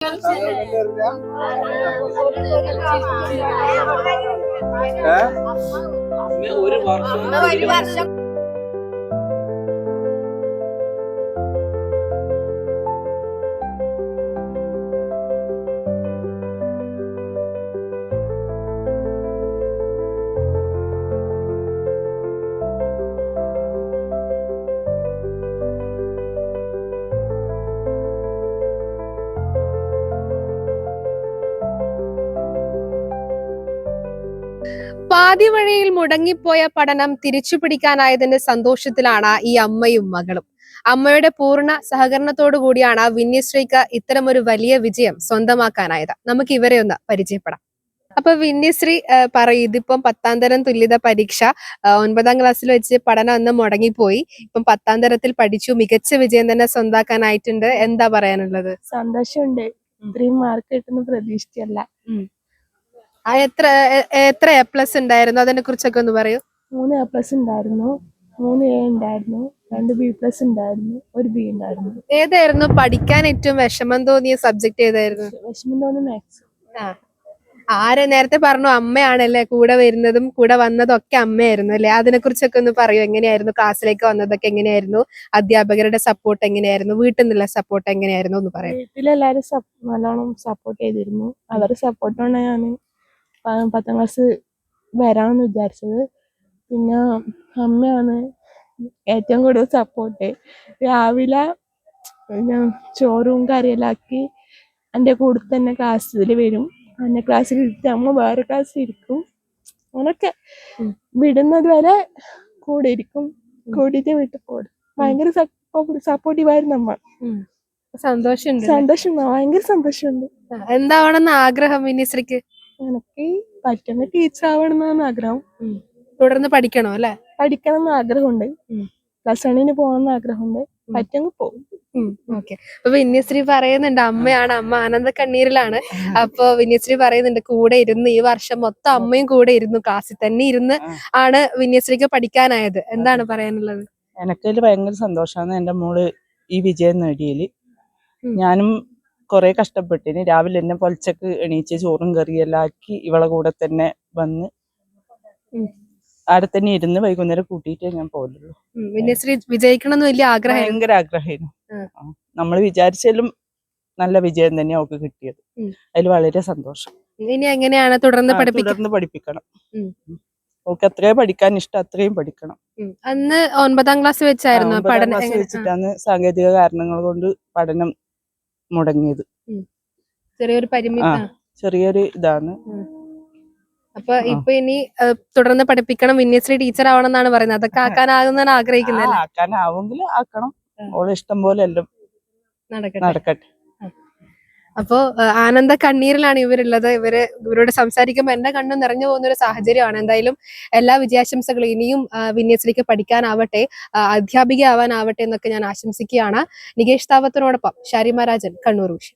ഒരു വർഷം പാതി വഴിയിൽ മുടങ്ങിപ്പോയ പഠനം തിരിച്ചു പിടിക്കാനായതിന്റെ സന്തോഷത്തിലാണ് ഈ അമ്മയും മകളും. അമ്മയുടെ പൂർണ്ണ സഹകരണത്തോടു കൂടിയാണ് വിന്യശ്രീക്ക് ഇത്തരമൊരു വലിയ വിജയം സ്വന്തമാക്കാനായത്. നമുക്ക് ഇവരെ ഒന്ന് പരിചയപ്പെടാം. അപ്പൊ വിന്യശ്രീ പറയും, ഇതിപ്പം 10ാം തരം തുല്യത പരീക്ഷ 9ാം ക്ലാസ്സിൽ വെച്ച് പഠനം അന്ന് മുടങ്ങിപ്പോയി. ഇപ്പം 10ാം തരത്തിൽ പഠിച്ചു, മികച്ച വിജയം തന്നെ സ്വന്തമാക്കാനായിട്ടുണ്ട്. എന്താ പറയാനുള്ളത്? സന്തോഷമുണ്ട്. ഇത്രയും മാർക്ക് കിട്ടുന്ന പ്രതീക്ഷിച്ചല്ല. എത്ര A+ ഉണ്ടായിരുന്നു? അതിനെ കുറിച്ചൊക്കെ ഒന്ന് പറയൂ. 3 A+ ഉണ്ടായിരുന്നു, 3 A ഉണ്ടായിരുന്നു, 2 B+ ഉണ്ടായിരുന്നു, 1 B ഉണ്ടായിരുന്നു. ഏതായിരുന്നു പഠിക്കാൻ ഏറ്റവും വിഷമം തോന്നിയ സബ്ജക്ട്? ഏതായിരുന്നു വിഷമം തോന്നിയ മാത്സ്. ആരെ നേരത്തെ പറഞ്ഞു അമ്മയാണല്ലേ കൂടെ വരുന്നതും കൂടെ വന്നതും ഒക്കെ അമ്മയായിരുന്നു അല്ലെ? അതിനെ കുറിച്ചൊക്കെ ഒന്ന് പറയൂ. എങ്ങനെയായിരുന്നു ക്ലാസ്സിലേക്ക് വന്നതൊക്കെ? എങ്ങനെയായിരുന്നു അധ്യാപകരുടെ സപ്പോർട്ട്? എങ്ങനെയായിരുന്നു വീട്ടിൽ നിന്നുള്ള സപ്പോർട്ട്? എങ്ങനെയായിരുന്നു ഒന്ന് പറയാം. വീട്ടിലെല്ലാരും നല്ലോണം സപ്പോർട്ട് ചെയ്തിരുന്നു. അവരുടെ സപ്പോർട്ടാണ് ഞാൻ 10ാം ക്ലാസ് വരാമെന്ന് വിചാരിച്ചത്. പിന്നെ അമ്മയാണ് ഏറ്റവും കൂടുതൽ സപ്പോർട്ട്. രാവിലെ ചോറും കറിയെല്ലാം ആക്കി എൻ്റെ കൂടെ തന്നെ ക്ലാസ്സിൽ വരും. എന്നെ ക്ലാസ്സിൽ ഇരുത്തി അമ്മ വേറെ ക്ലാസ്സിൽ ഇരിക്കും. അങ്ങനൊക്കെ വിടുന്നത് വരെ കൂടെ ഇരിക്കും. കൂടിയിട്ട് വീട്ടിൽ പോകും. ഭയങ്കര സപ്പോർട്ടീവായിരുന്നു അമ്മ. സന്തോഷം, ഭയങ്കര സന്തോഷമുണ്ട്. എന്താവണമെന്ന് ആഗ്രഹം വിന്യശ്രീക്ക്? എനിക്ക് പറ്റുന്ന ടീച്ചർ ആവണമെന്നാണ് ആഗ്രഹം. തുടർന്ന് പഠിക്കണോ അല്ലെ? പഠിക്കണം എന്ന് ആഗ്രഹമുണ്ട്. +1 പോകണമെന്ന് ആഗ്രഹമുണ്ട്. പറ്റുമെങ്കിൽ പോകും. ഓക്കെ. അപ്പൊ വിന്യശ്രീ പറയുന്നുണ്ട് അമ്മയാണ്, അമ്മ ആനന്ദ കണ്ണീരിലാണ്. അപ്പൊ വിന്യശ്രീ പറയുന്നുണ്ട് കൂടെ ഇരുന്ന് ഈ വർഷം മൊത്തം അമ്മയും കൂടെ ഇരുന്നു, ക്ലാസ്സിൽ തന്നെ ഇരുന്ന് ആണ് വിന്യശ്രീക്ക് പഠിക്കാനായത്. എന്താണ് പറയാനുള്ളത്? എനക്കതിൽ ഭയങ്കര സന്തോഷമാണ് എന്റെ മോള് ഈ വിജയം നേടിയതില്. ഞാനും കുറെ കഷ്ടപ്പെട്ടിന്. രാവിലെ തന്നെ പൊലച്ചക്ക് എണീച്ച് ചോറും കറിയെല്ലാം ആക്കി ഇവളെ കൂടെ തന്നെ വന്ന് അവിടെ തന്നെ ഇരുന്ന് വൈകുന്നേരം കൂട്ടിയിട്ടേ ഞാൻ പോലുള്ളൂ. വിന്യശ്രീ വിജയിക്കണം വലിയ ആഗ്രഹം, ഭയങ്കര ആഗ്രഹമായിരുന്നു. നമ്മൾ വിചാരിച്ചാലും നല്ല വിജയം തന്നെ അവൾക്ക് കിട്ടിയത്. അതിൽ വളരെ സന്തോഷം. ഇനി എങ്ങനെയാണ് തുടർന്ന് പഠിപ്പിക്കണം. അവൾക്ക് അത്രയും പഠിക്കാൻ ഇഷ്ടം, അത്രയും പഠിക്കണം. അന്ന് 9ാം ക്ലാസ് വെച്ചായിരുന്നു പഠനം വെച്ചിട്ടാണ് സാങ്കേതിക കാരണങ്ങൾ കൊണ്ട് പഠനം മുടങ്ങിയത്. ചെറിയൊരു ഇതാണ്. അപ്പൊ ഇപ്പൊ ഇനി തുടർന്ന് പഠിപ്പിക്കണം, വിന്യശ്രീ ടീച്ചർ ആവണം എന്നാണ് പറയുന്നത്. അതൊക്കെ ആക്കാനാകുന്നാണ് ആഗ്രഹിക്കുന്നത്. ആക്കാനാവെങ്കിൽ ആക്കണം. ഓളെ ഇഷ്ടം പോലെ എല്ലാം നടക്കട്ടെ. അപ്പോ ആനന്ദ കണ്ണീരിലാണ് ഇവരുള്ളത്. ഇവരോട് സംസാരിക്കുമ്പോൾ എന്റെ കണ്ണു നിറഞ്ഞു പോകുന്ന ഒരു സാഹചര്യമാണ്. എന്തായാലും എല്ലാ വിജയാശംസകളും. ഇനിയും വിന്യശ്രീക്ക് പഠിക്കാനാവട്ടെ, അധ്യാപിക ആവാനാവട്ടെ എന്നൊക്കെ ഞാൻ ആശംസിക്കുകയാണ്. നികേഷ് താവത്തിനോടൊപ്പം ഷാരിമ രാജൻ, കണ്ണൂർ വിഷൻ.